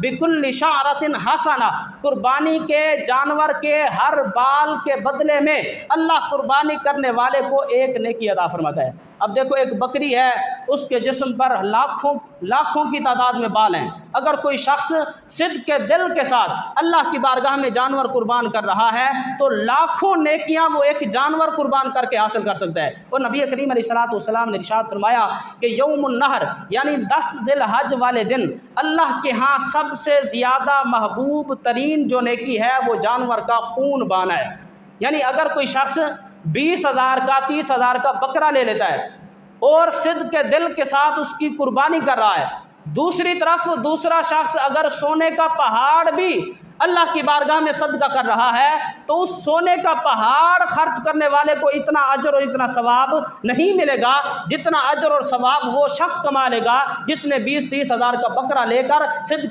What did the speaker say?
بکل شعرۃ حسنہ، قربانی کے جانور کے ہر بال کے بدلے میں اللہ قربانی کرنے والے کو ایک نیکی عطا فرماتا ہے۔ اب دیکھو ایک بکری ہے، اس کے جسم پر لاکھوں کی تعداد میں بال ہیں، اگر کوئی شخص صدق کے دل کے ساتھ اللہ کی بارگاہ میں جانور قربان کر رہا ہے تو لاکھوں نیکیاں وہ ایک جانور قربان کر کے حاصل کر سکتا ہے۔ اور نبی کریم علیہ الصلوۃ والسلام نے ارشاد فرمایا کہ یوم النحر یعنی 10 ذی الحج والے دن اللہ کے ہاں سب سے زیادہ محبوب ترین جو نیکی ہے وہ جانور کا خون بہانا ہے۔ یعنی اگر کوئی شخص 20,000 کا 30,000 کا بکرا لے لیتا ہے اور صدق کے دل کے ساتھ اس کی قربانی کر رہا ہے، دوسری طرف دوسرا شخص اگر سونے کا پہاڑ بھی اللہ کی بارگاہ میں صدقہ کر رہا ہے تو اس سونے کا پہاڑ خرچ کرنے والے کو اتنا اجر اور اتنا ثواب نہیں ملے گا جتنا اجر اور ثواب وہ شخص کما لے گا جس نے 20-30 ہزار کا بکرا لے کر صدق